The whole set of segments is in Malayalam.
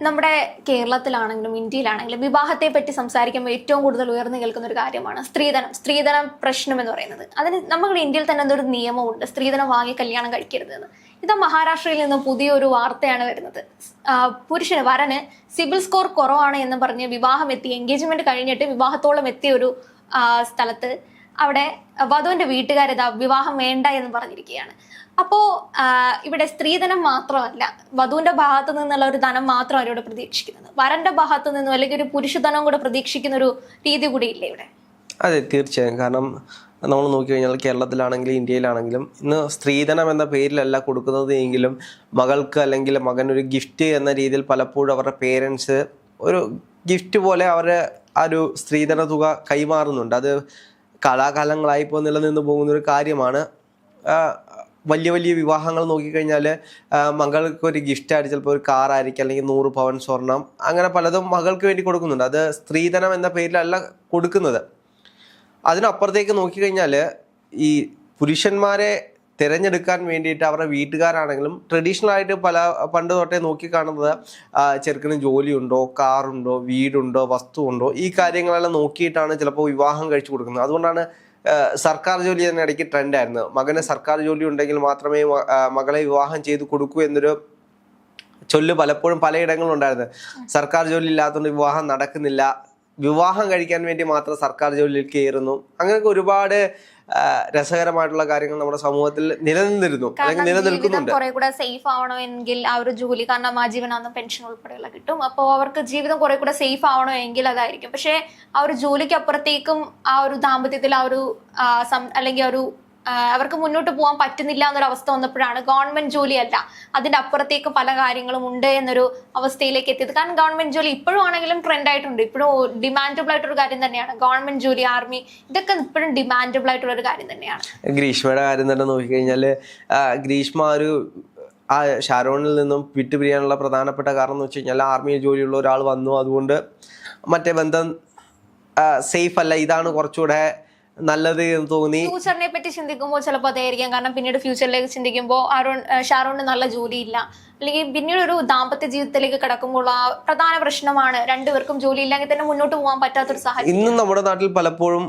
നമ്മുടെ കേരളത്തിലാണെങ്കിലും ഇന്ത്യയിലാണെങ്കിലും വിവാഹത്തെ പറ്റി സംസാരിക്കുമ്പോൾ ഏറ്റവും കൂടുതൽ ഉയർന്നു കേൾക്കുന്ന ഒരു കാര്യമാണ് സ്ത്രീധനം പ്രശ്നം എന്ന് പറയുന്നത്. അതിന് നമ്മുടെ ഇന്ത്യയിൽ തന്നെ എന്തൊരു നിയമമുണ്ട്, സ്ത്രീധനം വാങ്ങി കല്യാണം കഴിക്കരുത് എന്ന്. ഇത് മഹാരാഷ്ട്രയിൽ നിന്ന് പുതിയൊരു വാർത്തയാണ് വരുന്നത്. വരന് സിബിൽ സ്കോർ കുറവാണ് എന്ന് പറഞ്ഞ് വിവാഹം എത്തി, എൻഗേജ്മെന്റ് കഴിഞ്ഞിട്ട് വിവാഹത്തോളം എത്തിയ ഒരു സ്ഥലത്ത് അവിടെ വധുവിന്റെ വീട്ടുകാരിതാ വിവാഹം വേണ്ട എന്ന് പറഞ്ഞിരിക്കുകയാണ്. അപ്പോ ഇവിടെ സ്ത്രീധനം മാത്രമല്ല, വധുവിന്റെ ഭാഗത്തു നിന്നുള്ള ഒരു ധനം മാത്രം അവരോട് പ്രതീക്ഷിക്കുന്നത്, വരന്റെ ഭാഗത്തു നിന്നും അല്ലെങ്കിൽ ഒരു പുരുഷധനം കൂടെ പ്രതീക്ഷിക്കുന്ന ഒരു രീതി കൂടി ഇല്ലേ ഇവിടെ? അതെ, തീർച്ചയായും. കാരണം നമ്മൾ നോക്കിക്കഴിഞ്ഞാൽ കേരളത്തിലാണെങ്കിലും ഇന്ത്യയിലാണെങ്കിലും ഇന്ന് സ്ത്രീധനം എന്ന പേരിലല്ല കൊടുക്കുന്നത് എങ്കിലും മകൾക്ക് അല്ലെങ്കിൽ മകനൊരു ഗിഫ്റ്റ് എന്ന രീതിയിൽ പലപ്പോഴും അവരുടെ പേരൻസ് ഒരു ഗിഫ്റ്റ് പോലെ അവരുടെ ആ ഒരു സ്ത്രീധന തുക കൈമാറുന്നുണ്ട്. അത് കാലാകാലങ്ങളായി ഇപ്പോൾ നിലനിന്ന് പോകുന്ന ഒരു കാര്യമാണ്. വലിയ വലിയ വിവാഹങ്ങൾ നോക്കിക്കഴിഞ്ഞാൽ മകൾക്ക് ഒരു ഗിഫ്റ്റായിട്ട് ചിലപ്പോൾ ഒരു കാറായിരിക്കും, അല്ലെങ്കിൽ 100 പവൻ സ്വർണം, അങ്ങനെ പലതും മകൾക്ക് വേണ്ടി കൊടുക്കുന്നുണ്ട്. അത് സ്ത്രീധനം എന്ന പേരിലല്ല കൊടുക്കുന്നത്. അതിനപ്പുറത്തേക്ക് നോക്കിക്കഴിഞ്ഞാൽ ഈ പുരുഷന്മാരെ തിരഞ്ഞെടുക്കാൻ വേണ്ടിയിട്ട് അവരുടെ വീട്ടുകാരാണെങ്കിലും ട്രഡീഷണൽ ആയിട്ട് പണ്ട് തൊട്ടേ നോക്കിക്കാണുന്നത് ചെറുക്കന് ജോലിയുണ്ടോ, കാറുണ്ടോ, വീടുണ്ടോ, വസ്തുവുണ്ടോ, ഈ കാര്യങ്ങളെല്ലാം നോക്കിയിട്ടാണ് ചിലപ്പോൾ വിവാഹം കഴിച്ചു കൊടുക്കുന്നത്. അതുകൊണ്ടാണ് സർക്കാർ ജോലി തന്നെ ഇടയ്ക്ക് ട്രെൻഡായിരുന്നു. മകന് സർക്കാർ ജോലി ഉണ്ടെങ്കിൽ മാത്രമേ മകളെ വിവാഹം ചെയ്ത് കൊടുക്കൂ എന്നൊരു ചൊല്ല് പലപ്പോഴും പലയിടങ്ങളിലും ഉണ്ടായിരുന്നു. സർക്കാർ ജോലി ഇല്ലാത്തതുകൊണ്ട് വിവാഹം നടക്കുന്നില്ല, വിവാഹം കഴിക്കാൻ വേണ്ടി മാത്രം സർക്കാർ ജോലിയിൽ കയറുന്നു, അങ്ങനെയൊക്കെ ഒരുപാട് രസകരമായിട്ടുള്ള കാര്യങ്ങൾ നമ്മുടെ സമൂഹത്തിൽ നിലനിന്നിരുന്നു, അല്ലെങ്കിൽ നിലനിൽക്കുന്നുണ്ട്. കുറെ കൂടെ സേഫ് ആവണമെങ്കിൽ ആ ഒരു ജോലി, കാരണം ആജീവനാന്തം പെൻഷൻ ഉൾപ്പെടെയുള്ള കിട്ടും. അപ്പോൾ അവർക്ക് ജീവിതം കുറെ കൂടെ സേഫ് ആവണമെങ്കിൽ അതായിരിക്കും. പക്ഷെ ആ ഒരു ജോലിക്ക് അപ്പുറത്തേക്കും ആ ഒരു ദാമ്പത്യത്തിൽ ആ ഒരു അല്ലെങ്കിൽ ഒരു അവർക്ക് മുന്നോട്ട് പോകാൻ പറ്റുന്നില്ല എന്നൊരു അവസ്ഥ വന്നപ്പോഴാണ് ഗവൺമെന്റ് ജോലിയല്ല, അതിന്റെ അപ്പുറത്തേക്ക് പല കാര്യങ്ങളും ഉണ്ട് എന്നൊരു അവസ്ഥയിലേക്ക് എത്തിയത്. കാരണം ഗവൺമെന്റ് ജോലി ഇപ്പോഴും ആണെങ്കിലും ട്രെൻഡ് ആയിട്ടുണ്ട്, ഇപ്പോഴും ഡിമാൻഡബിൾ ആയിട്ടൊരു കാര്യം തന്നെയാണ്. ഗവൺമെന്റ് ജോലി, ആർമി, ഇതൊക്കെ ഇപ്പോഴും ഡിമാൻഡബിൾ ആയിട്ടുള്ള ഒരു കാര്യം തന്നെയാണ്. ഗ്രീഷ്മയുടെ കാര്യം തന്നെ നോക്കിക്കഴിഞ്ഞാൽ ഗ്രീഷ്മ ആ ഷാരോണിൽ നിന്നും വിട്ടുപിരിയാനുള്ള പ്രധാനപ്പെട്ട കാരണം എന്ന് വെച്ച് കഴിഞ്ഞാൽ ആർമിയിൽ ജോലിയുള്ള ഒരാൾ വന്നു, അതുകൊണ്ട് മറ്റേ ബന്ധം സേഫ് അല്ല, ഇതാണ് കുറച്ചുകൂടെ നല്ലത് എന്ന് തോന്നി. ഫ്യൂച്ചറിനെ പറ്റി ചിന്തിക്കുമ്പോൾ ചിലപ്പോൾ അതായിരിക്കാം. കാരണം പിന്നീട് ഫ്യൂച്ചറിലേക്ക് ചിന്തിക്കുമ്പോൾ ഷാരോണിന് നല്ല ജോലിയില്ല, അല്ലെങ്കിൽ പിന്നീട് ഒരു ദാമ്പത്യ ജീവിതത്തിലേക്ക് കിടക്കുമ്പോൾ ആ പ്രധാന പ്രശ്നമാണ് രണ്ടുപേർക്കും ജോലി ഇല്ലെങ്കിൽ തന്നെ മുന്നോട്ട് പോകാൻ പറ്റാത്തൊരു സാഹചര്യം. ഇന്നും നമ്മുടെ നാട്ടിൽ പലപ്പോഴും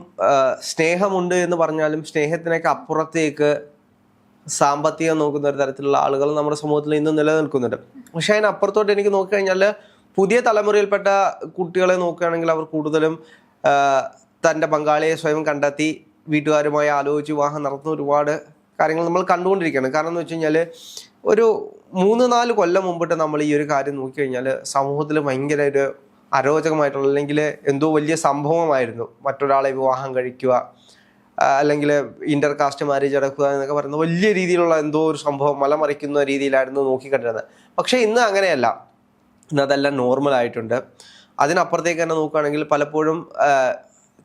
സ്നേഹമുണ്ട് എന്ന് പറഞ്ഞാലും സ്നേഹത്തിനൊക്കെ അപ്പുറത്തേക്ക് സാമ്പത്തികം നോക്കുന്ന ഒരു തരത്തിലുള്ള ആളുകൾ നമ്മുടെ സമൂഹത്തിൽ ഇന്നും നിലനിൽക്കുന്നുണ്ട്. പക്ഷെ അതിനപ്പുറത്തോട്ട് എനിക്ക് നോക്കിക്കഴിഞ്ഞാൽ പുതിയ തലമുറയിൽപ്പെട്ട കുട്ടികളെ നോക്കുകയാണെങ്കിൽ അവർ കൂടുതലും തൻ്റെ പങ്കാളിയെ സ്വയം കണ്ടെത്തി വീട്ടുകാരുമായി ആലോചിച്ച് വിവാഹം നടത്തുന്ന ഒരുപാട് കാര്യങ്ങൾ നമ്മൾ കണ്ടുകൊണ്ടിരിക്കുകയാണ്. കാരണം എന്ന് വെച്ച് കഴിഞ്ഞാൽ ഒരു 3-4 കൊല്ലം മുമ്പിട്ട് നമ്മൾ ഈ ഒരു കാര്യം നോക്കിക്കഴിഞ്ഞാൽ സമൂഹത്തിൽ ഭയങ്കര ഒരു അരോചകമായിട്ടുള്ള, അല്ലെങ്കിൽ എന്തോ വലിയ സംഭവമായിരുന്നു മറ്റൊരാളെ വിവാഹം കഴിക്കുക, അല്ലെങ്കിൽ ഇന്റർ കാസ്റ്റ് മാരേജ് നടക്കുക എന്നൊക്കെ പറയുന്ന വലിയ രീതിയിലുള്ള എന്തോ ഒരു സംഭവം മലമറിക്കുന്ന രീതിയിലായിരുന്നു നോക്കിക്കണ്ടിരുന്നത്. പക്ഷേ ഇന്ന് അങ്ങനെയല്ല, ഇന്ന് അതെല്ലാം നോർമൽ ആയിട്ടുണ്ട്. അതിനപ്പുറത്തേക്ക് തന്നെ നോക്കുകയാണെങ്കിൽ പലപ്പോഴും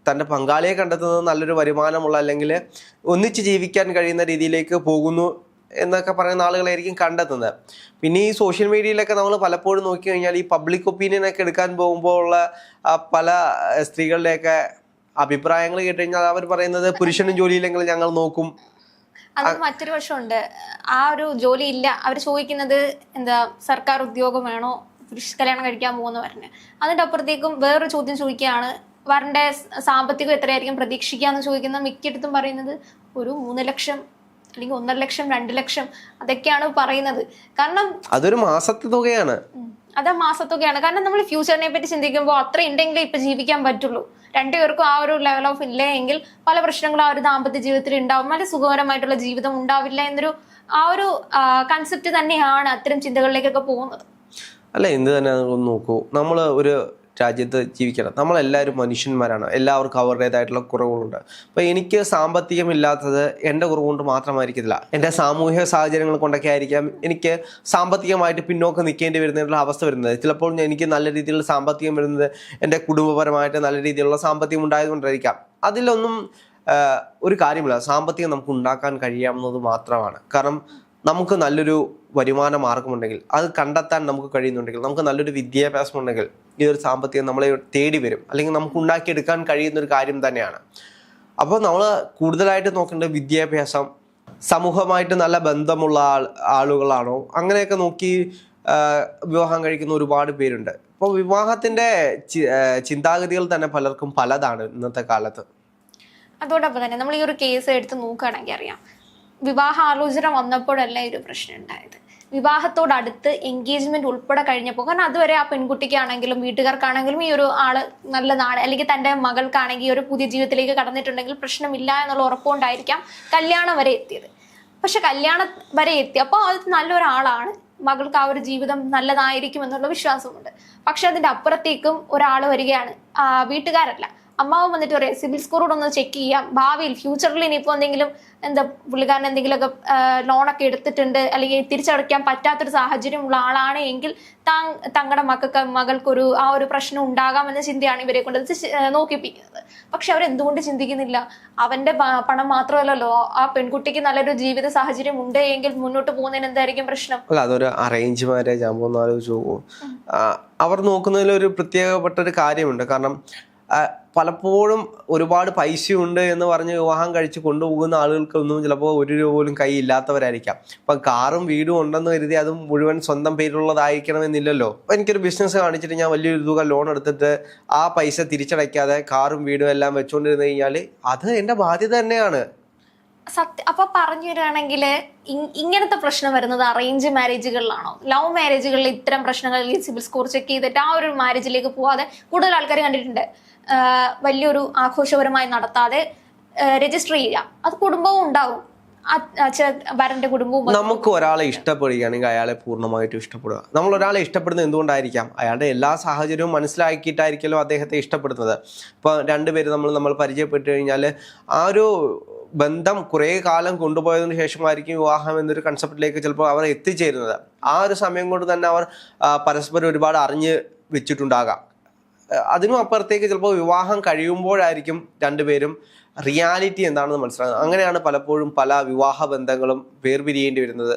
തൻ്റെ പങ്കാളിയെ കണ്ടെത്തുന്നത് നല്ലൊരു വരുമാനമുള്ള, അല്ലെങ്കിൽ ഒന്നിച്ച് ജീവിക്കാൻ കഴിയുന്ന രീതിയിലേക്ക് പോകുന്നു എന്നൊക്കെ പറയുന്ന ആളുകളായിരിക്കും കണ്ടെത്തുന്നത്. പിന്നെ ഈ സോഷ്യൽ മീഡിയയിലൊക്കെ നമ്മൾ പലപ്പോഴും നോക്കി കഴിഞ്ഞാൽ ഈ പബ്ലിക് ഒപ്പീനിയനൊക്കെ എടുക്കാൻ പോകുമ്പോൾ ഉള്ള പല സ്ത്രീകളുടെയൊക്കെ അഭിപ്രായങ്ങൾ കേട്ട് കഴിഞ്ഞാൽ അവർ പറയുന്നത് പുരുഷനും ജോലിയില്ലെങ്കിൽ ഞങ്ങൾ നോക്കും. അത് മറ്റൊരു വശമുണ്ട്. ആ ഒരു ജോലി ഇല്ല, അവർ ചോദിക്കുന്നത് എന്താ, സർക്കാർ ഉദ്യോഗം വേണോ, കല്യാണം കഴിക്കാൻ പോകുന്ന വരന്. അതിൻ്റെ അപ്പുറത്തേക്കും വേറൊരു ചോദ്യം ചോദിക്കുകയാണ്, വരന്റെ സാമ്പത്തികം എത്രയായിരിക്കും പ്രതീക്ഷിക്കാന്ന് ചോദിക്കുന്ന മിക്കയിടത്തും പറയുന്നത് ഒരു 3 ലക്ഷം അല്ലെങ്കിൽ 1.5 ലക്ഷം 2 ലക്ഷം അതൊക്കെയാണ് പറയുന്നത്. കാരണം അതൊരു മാസത്തെ തുകയാണ്. അത് മാസത്തുകയാണ്. കാരണം നമ്മൾ ഫ്യൂച്ചറിനെ പറ്റി ചിന്തിക്കുമ്പോൾ അത്ര ഉണ്ടെങ്കിലേ ഇപ്പൊ ജീവിക്കാൻ പറ്റുള്ളൂ. രണ്ടുപേർക്കും ആ ഒരു ലെവൽ ഓഫ് ഇല്ല എങ്കിൽ പല പ്രശ്നങ്ങളും ആ ഒരു ദാമ്പത്യ ജീവിതത്തിൽ ഉണ്ടാവും, നല്ല സുഖകരമായിട്ടുള്ള ജീവിതം ഉണ്ടാവില്ല എന്നൊരു ആ ഒരു കൺസെപ്റ്റ് തന്നെയാണ് അത്തരം ചിന്തകളിലേക്കൊക്കെ പോകുന്നത്. അല്ല, എന്ത് തന്നെ നോക്കൂ, നമ്മൾ ഒരു രാജ്യത്ത് ജീവിക്കണം, നമ്മളെല്ലാവരും മനുഷ്യന്മാരാണ്, എല്ലാവർക്കും അവരുടേതായിട്ടുള്ള കുറവുകളുണ്ട്. അപ്പോൾ എനിക്ക് സാമ്പത്തികമില്ലാത്തത് എൻ്റെ കുറവുകൊണ്ട് മാത്രമായിരിക്കില്ല, എൻ്റെ സാമൂഹിക സാഹചര്യങ്ങൾ കൊണ്ടൊക്കെ ആയിരിക്കാം എനിക്ക് സാമ്പത്തികമായിട്ട് പിന്നോക്കം നിൽക്കേണ്ടി വരുന്നതിനുള്ള അവസ്ഥ വരുന്നത്. ചിലപ്പോൾ എനിക്ക് നല്ല രീതിയിലുള്ള സാമ്പത്തികം വരുന്നത് എൻ്റെ കുടുംബപരമായിട്ട് നല്ല രീതിയിലുള്ള സാമ്പത്തികം ഉണ്ടായതുകൊണ്ടായിരിക്കാം. അതിലൊന്നും ഒരു കാര്യമില്ല, സാമ്പത്തികം നമുക്ക് ഉണ്ടാക്കാൻ കഴിയാവുന്നത് മാത്രമാണ്. കാരണം നമുക്ക് നല്ലൊരു വരുമാന മാർഗമുണ്ടെങ്കിൽ, അത് കണ്ടെത്താൻ നമുക്ക് കഴിയുന്നുണ്ടെങ്കിൽ, നമുക്ക് നല്ലൊരു വിദ്യാഭ്യാസം ഉണ്ടെങ്കിൽ ഈ ഒരു സാമ്പത്തികം നമ്മളെ തേടി വരും, അല്ലെങ്കിൽ നമുക്ക് ഉണ്ടാക്കിയെടുക്കാൻ കഴിയുന്ന ഒരു കാര്യം തന്നെയാണ്. അപ്പോൾ നമ്മൾ കൂടുതലായിട്ട് നോക്കേണ്ടത് വിദ്യാഭ്യാസം, സമൂഹമായിട്ട് നല്ല ബന്ധമുള്ള ആളുകളാണോ, അങ്ങനെയൊക്കെ നോക്കി വിവാഹം കഴിക്കുന്ന ഒരുപാട് പേരുണ്ട്. അപ്പോൾ വിവാഹത്തിന്റെ ചിന്താഗതികൾ തന്നെ പലർക്കും പലതാണ് ഇന്നത്തെ കാലത്ത്. അതോടൊപ്പം തന്നെ നമ്മൾ ഈ ഒരു കേസ് എടുത്ത് നോക്കുകയാണെങ്കിൽ അറിയാം, വിവാഹാലോചന വന്നപ്പോഴല്ല ഈ ഒരു പ്രശ്നം ഉണ്ടായത്. വിവാഹത്തോടടുത്ത് എൻഗേജ്മെന്റ് ഉൾപ്പെടെ കഴിഞ്ഞപ്പോൾ, കാരണം അതുവരെ ആ പെൺകുട്ടിക്കാണെങ്കിലും വീട്ടുകാർക്കാണെങ്കിലും ഈ ഒരു ആള് നല്ലതാണ്, അല്ലെങ്കിൽ തന്റെ മകൾക്കാണെങ്കിൽ ഈ ഒരു പുതിയ ജീവിതത്തിലേക്ക് കടന്നിട്ടുണ്ടെങ്കിൽ പ്രശ്നമില്ല എന്നുള്ള ഉറപ്പുകൊണ്ടായിരിക്കാം കല്യാണം വരെ എത്തിയത്. പക്ഷെ കല്യാണം വരെ എത്തിയപ്പോൾ അത് നല്ലൊരാളാണ്, മകൾക്ക് ആ ഒരു ജീവിതം നല്ലതായിരിക്കും എന്നുള്ള വിശ്വാസമുണ്ട്. പക്ഷെ അതിന്റെ അപ്പുറത്തേക്കും ഒരാൾ വരികയാണ്, വീട്ടുകാരല്ല, അമ്മാവും വന്നിട്ട് പറയാം സിബിൽ സ്കോറോട് ഒന്ന് ചെക്ക് ചെയ്യാം, ഭാവിയിൽ ഫ്യൂച്ചറിൽ ഇനിയിപ്പോൾ എന്തെങ്കിലും പുള്ളിക്കാരൻ എന്തെങ്കിലുമൊക്കെ ലോണൊക്കെ എടുത്തിട്ടുണ്ട് അല്ലെങ്കിൽ തിരിച്ചടയ്ക്കാൻ പറ്റാത്തൊരു സാഹചര്യമുള്ള ആളാണ് എങ്കിൽ തങ്ങളുടെ മകൾക്കൊരു ആ ഒരു പ്രശ്നം ഉണ്ടാകാമെന്ന ചിന്തയാണ് ഇവരെ കൊണ്ട് നോക്കിപ്പിക്കുന്നത്. പക്ഷെ അവരെന്തുകൊണ്ട് ചിന്തിക്കുന്നില്ല? അവന്റെ പണം മാത്രമല്ലല്ലോ, ആ പെൺകുട്ടിക്ക് നല്ലൊരു ജീവിത സാഹചര്യം ഉണ്ട് എങ്കിൽ മുന്നോട്ട് പോകുന്നതിന് എന്തായിരിക്കും പ്രശ്നം? അല്ല, അതൊരു അറേഞ്ച് മാരേജ് ആകുമ്പോൾ ഒന്ന് ആലോചിച്ച് പോകും. അവർ നോക്കുന്നതിൽ ഒരു പ്രത്യേകപ്പെട്ട ഒരു കാര്യമുണ്ട്. കാരണം പലപ്പോഴും ഒരുപാട് പൈസയുണ്ട് എന്ന് പറഞ്ഞ് വിവാഹം കഴിച്ച് കൊണ്ടുപോകുന്ന ആളുകൾക്കൊന്നും ചിലപ്പോൾ 1 രൂപ പോലും കൈ ഇല്ലാത്തവരായിരിക്കാം. ഇപ്പം കാറും വീടും ഉണ്ടെന്ന് കരുതി അതും മുഴുവൻ സ്വന്തം പേരിലുള്ളതായിരിക്കണമെന്നില്ലല്ലോ. അപ്പം എനിക്കൊരു ബിസിനസ് കാണിച്ചിട്ട് ഞാൻ വലിയൊരു തുക ലോൺ എടുത്തിട്ട് ആ പൈസ തിരിച്ചടയ്ക്കാതെ കാറും വീടും എല്ലാം വെച്ചുകൊണ്ടിരുന്നു കഴിഞ്ഞാൽ അത് എൻ്റെ ബാധ്യത തന്നെയാണ്. അപ്പൊ പറഞ്ഞു തരികയാണെങ്കിൽ ഇങ്ങനത്തെ പ്രശ്നം വരുന്നത് അറേഞ്ച് മാരേജുകളിലാണോ? ലവ് മാരേജുകളിൽ ഇത്തരം പ്രശ്നങ്ങൾ സിബിൽ സ്കോർ ചെക്ക് ചെയ്തിട്ട് ആ ഒരു മാരേജിലേക്ക് പോവാതെ കൂടുതൽ ആൾക്കാർ കണ്ടിട്ടുണ്ട്. വലിയൊരു ആഘോഷപരമായി നടത്താതെ രജിസ്റ്റർ ചെയ്യുക, അത് കുടുംബവും ഉണ്ടാവും, വരന്റെ കുടുംബവും. നമുക്ക് ഒരാളെ ഇഷ്ടപ്പെടുകയാണെങ്കിൽ അയാളെ പൂർണ്ണമായിട്ടും ഇഷ്ടപ്പെടുക. നമ്മൾ ഒരാളെ ഇഷ്ടപ്പെടുന്നത് എന്തുകൊണ്ടായിരിക്കാം? അയാളുടെ എല്ലാ സാഹചര്യവും മനസ്സിലാക്കിയിട്ടായിരിക്കുമല്ലോ അദ്ദേഹത്തെ ഇഷ്ടപ്പെടുന്നത്. ഇപ്പൊ രണ്ടുപേര് നമ്മൾ പരിചയപ്പെട്ടു കഴിഞ്ഞാൽ ആ ഒരു ബന്ധം കുറേ കാലം കൊണ്ടുപോയതിനു ശേഷമായിരിക്കും വിവാഹം എന്നൊരു കൺസെപ്റ്റിലേക്ക് ചിലപ്പോൾ അവർ എത്തിച്ചേരുന്നത്. ആ ഒരു സമയം കൊണ്ട് തന്നെ അവർ പരസ്പരം ഒരുപാട് അറിഞ്ഞ് വെച്ചിട്ടുണ്ടാകാം. അതിനും അപ്പുറത്തേക്ക് ചിലപ്പോൾ വിവാഹം കഴിയുമ്പോഴായിരിക്കും രണ്ടുപേരും റിയാലിറ്റി എന്താണെന്ന് മനസ്സിലാകുന്നത്. അങ്ങനെയാണ് പലപ്പോഴും പല വിവാഹ ബന്ധങ്ങളും വേർപിരിയേണ്ടി വരുന്നത്.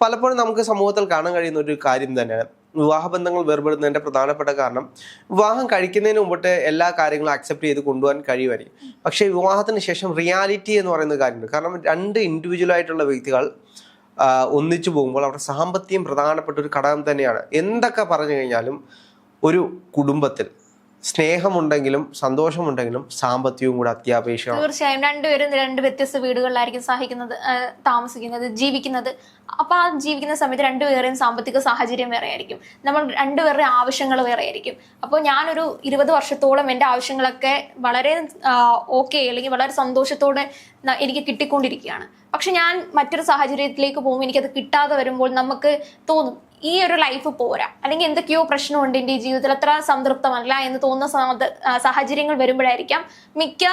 പലപ്പോഴും നമുക്ക് സമൂഹത്തിൽ കാണാൻ കഴിയുന്ന ഒരു കാര്യം തന്നെയാണ് വിവാഹ ബന്ധങ്ങൾ വേർപെടുന്നതിൻ്റെ പ്രധാനപ്പെട്ട കാരണം. വിവാഹം കഴിക്കുന്നതിന് മുമ്പിട്ട് എല്ലാ കാര്യങ്ങളും അക്സെപ്റ്റ് ചെയ്ത് കൊണ്ടുപോകാൻ കഴിയുമായിരിക്കും. പക്ഷേ വിവാഹത്തിന് ശേഷം റിയാലിറ്റി എന്ന് പറയുന്ന കാര്യമുണ്ട്. കാരണം 2 ഇൻഡിവിജ്വലായിട്ടുള്ള വ്യക്തികൾ ഒന്നിച്ചു പോകുമ്പോൾ അവരുടെ സാമ്പത്തികം പ്രധാനപ്പെട്ട ഒരു ഘടകം തന്നെയാണ്. എന്തൊക്കെ പറഞ്ഞു കഴിഞ്ഞാലും ഒരു കുടുംബത്തിൽ സ്നേഹമുണ്ടെങ്കിലും സന്തോഷമുണ്ടെങ്കിലും സാമ്പത്തികവും കൂടെ അത്യാവശ്യമാണ്. തീർച്ചയായും രണ്ടുപേരും 2 വ്യത്യസ്ത വീടുകളിലായിരിക്കും താമസിക്കുന്നത്, ജീവിക്കുന്നത്. അപ്പൊ ആ ജീവിക്കുന്ന സമയത്ത് രണ്ടുപേരുടെയും സാമ്പത്തിക സാഹചര്യം വേറെ ആയിരിക്കും, നമ്മൾ രണ്ടുപേരുടെ ആവശ്യങ്ങൾ വേറെ ആയിരിക്കും. അപ്പോൾ ഞാനൊരു 20 വർഷത്തോളം എൻ്റെ ആവശ്യങ്ങളൊക്കെ വളരെ ഓക്കെ അല്ലെങ്കിൽ വളരെ സന്തോഷത്തോടെ എനിക്ക് കിട്ടിക്കൊണ്ടിരിക്കുകയാണ്. പക്ഷെ ഞാൻ മറ്റൊരു സാഹചര്യത്തിലേക്ക് പോകുമ്പോൾ എനിക്കത് കിട്ടാതെ വരുമ്പോൾ നമുക്ക് തോന്നും ഈ ഒരു ലൈഫ് പോരാ, അല്ലെങ്കിൽ എന്തൊക്കെയോ പ്രശ്നമുണ്ട് എൻ്റെ ഈ ജീവിതത്തിൽ, അത്ര സംതൃപ്തമല്ല എന്ന് തോന്നുന്ന സാഹചര്യങ്ങൾ വരുമ്പോഴായിരിക്കും മിക്ക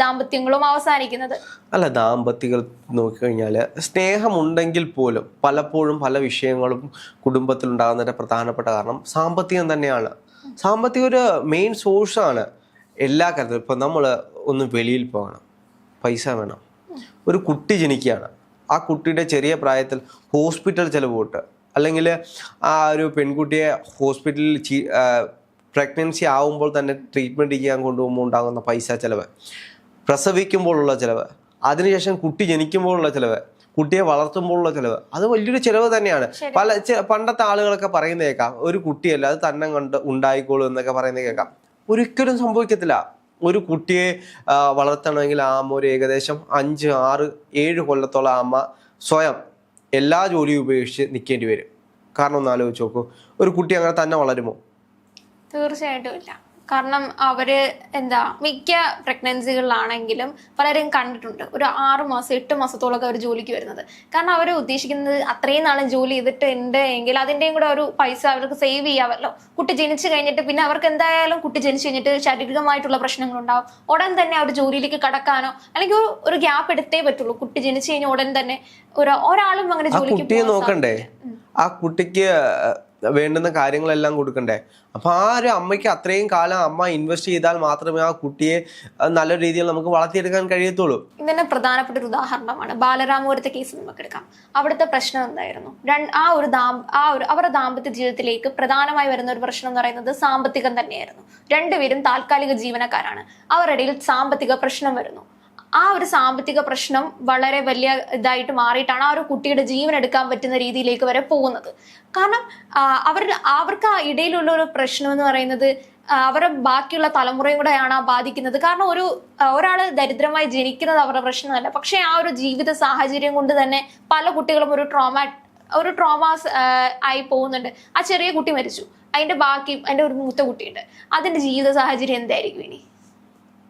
ദാമ്പത്യങ്ങളും അവസാനിക്കുന്നത്. അല്ല, ദാമ്പത്യങ്ങൾ നോക്കിക്കഴിഞ്ഞാൽ സ്നേഹമുണ്ടെങ്കിൽ പോലും പലപ്പോഴും പല വിഷയങ്ങളും കുടുംബത്തിലുണ്ടാകുന്നതിൻ്റെ പ്രധാനപ്പെട്ട കാരണം സാമ്പത്തികം തന്നെയാണ്. സാമ്പത്തികം ഒരു മെയിൻ സോഴ്സാണ് എല്ലാ കാര്യത്തിലും. ഇപ്പം നമ്മൾ ഒന്ന് വെളിയിൽ പോകണം, പൈസ വേണം. ഒരു കുട്ടി ജനിക്കുകയാണ്, ആ കുട്ടിയുടെ ചെറിയ പ്രായത്തിൽ ഹോസ്പിറ്റൽ ചിലവ് തൊട്ട്, അല്ലെങ്കിൽ ആ ഒരു പെൺകുട്ടിയെ ഹോസ്പിറ്റലിൽ പ്രഗ്നൻസി ആവുമ്പോൾ തന്നെ ട്രീറ്റ്മെൻറ്റ് ചെയ്യാൻ കൊണ്ടുപോകുമ്പോൾ ഉണ്ടാകുന്ന പൈസ ചിലവ്, പ്രസവിക്കുമ്പോഴുള്ള ചിലവ്, അതിനുശേഷം കുട്ടി ജനിക്കുമ്പോഴുള്ള ചിലവ്, കുട്ടിയെ വളർത്തുമ്പോഴുള്ള ചിലവ്, അത് വലിയൊരു ചിലവ് തന്നെയാണ്. പണ്ടത്തെ ആളുകളൊക്കെ പറയുന്നത് കേൾക്കാം, ഒരു കുട്ടിയല്ല അത് തന്നെ ഉണ്ടായിക്കോളൂ എന്നൊക്കെ പറയുന്നത് കേൾക്കാം. ഒരിക്കലും സംഭവിക്കത്തില്ല. ഒരു കുട്ടിയെ വളർത്തണമെങ്കിൽ ആ അമ്മ ഒരു ഏകദേശം 5, 6, 7 കൊല്ലത്തോളം ആ അമ്മ സ്വയം എല്ലാ ജോലിയും ഉപേക്ഷിച്ച് നിൽക്കേണ്ടി വരും. കാരണം ഒന്ന് ആലോചിച്ച് നോക്കൂ, ഒരു കുട്ടി അങ്ങനെ തന്നെ വളരുമോ? തീർച്ചയായിട്ടും ഇല്ല. കാരണം അവര് മിക്ക പ്രഗ്നൻസികളിലാണെങ്കിലും പലരും കണ്ടിട്ടുണ്ട് ഒരു 6 മാസം 8 മാസത്തോളൊക്കെ അവർ ജോലിക്ക് വരുന്നത്. കാരണം അവർ ഉദ്ദേശിക്കുന്നത് അത്രയും നാളും ജോലി ചെയ്തിട്ടുണ്ട് എങ്കിൽ അതിൻ്റെയും കൂടെ ഒരു പൈസ അവർക്ക് സേവ് ചെയ്യാമല്ലോ. കുട്ടി ജനിച്ചു കഴിഞ്ഞിട്ട് പിന്നെ അവർക്ക് എന്തായാലും കുട്ടി ജനിച്ചു കഴിഞ്ഞിട്ട് ശാരീരികമായിട്ടുള്ള പ്രശ്നങ്ങളുണ്ടാവും. ഉടൻ തന്നെ അവർ ജോലിയിലേക്ക് കടക്കാനോ അല്ലെങ്കിൽ ഒരു ഗ്യാപ്പ് എടുത്തേ പറ്റുള്ളൂ. കുട്ടി ജനിച്ചു കഴിഞ്ഞാൽ ഉടൻ തന്നെ ഒരാളും അങ്ങനെ ജോലിക്ക് നോക്കണ്ടേ, ആ കുട്ടിക്ക് വേണ്ടുന്ന കാര്യങ്ങളെല്ലാം കൊടുക്കണ്ടേ. അപ്പൊ ആ ഒരു അമ്മയ്ക്ക് അത്രയും കാലം അമ്മ ഇൻവെസ്റ്റ് ചെയ്താൽ മാത്രമേ ആ കുട്ടിയെ നല്ല രീതിയിൽ നമുക്ക് വളർത്തിയെടുക്കാൻ കഴിയത്തുള്ളൂ. ഇതിന്റെ പ്രധാനപ്പെട്ട ഒരു ഉദാഹരണമാണ് ബാലരാമപുരത്തെ കേസ് നമുക്ക് എടുക്കാം. അവിടുത്തെ പ്രശ്നം എന്തായിരുന്നു? അവരുടെ ദാമ്പത്യ ജീവിതത്തിലേക്ക് പ്രധാനമായി വരുന്ന ഒരു പ്രശ്നം എന്ന് പറയുന്നത് സാമ്പത്തികം തന്നെയായിരുന്നു. രണ്ടുപേരും താൽക്കാലിക ജീവനക്കാരാണ്, അവരുടെ ഇടയിൽ സാമ്പത്തിക പ്രശ്നം വരുന്നു. ആ ഒരു സാമ്പത്തിക പ്രശ്നം വളരെ വലിയ ഇതായിട്ട് മാറിയിട്ടാണ് ആ ഒരു കുട്ടിയുടെ ജീവൻ എടുക്കാൻ പറ്റുന്ന രീതിയിലേക്ക് വരെ പോകുന്നത്. കാരണം അവർക്ക് ആ ഇടയിലുള്ള ഒരു പ്രശ്നം എന്ന് പറയുന്നത് അവരുടെ ബാക്കിയുള്ള തലമുറയും കൂടെയാണ് ബാധിക്കുന്നത്. കാരണം ഒരാൾ ദരിദ്രമായി ജനിക്കുന്നത് അവരുടെ പ്രശ്നമല്ല, പക്ഷെ ആ ഒരു ജീവിത സാഹചര്യം കൊണ്ട് തന്നെ പല കുട്ടികളും ഒരു ട്രോമാസ് ആയി പോകുന്നുണ്ട്. ആ ചെറിയ കുട്ടി മരിച്ചു, അതിന്റെ ഒരു മൂത്ത കുട്ടിയുണ്ട്, അതിന്റെ ജീവിത സാഹചര്യം എന്തായിരിക്കും ഇനി?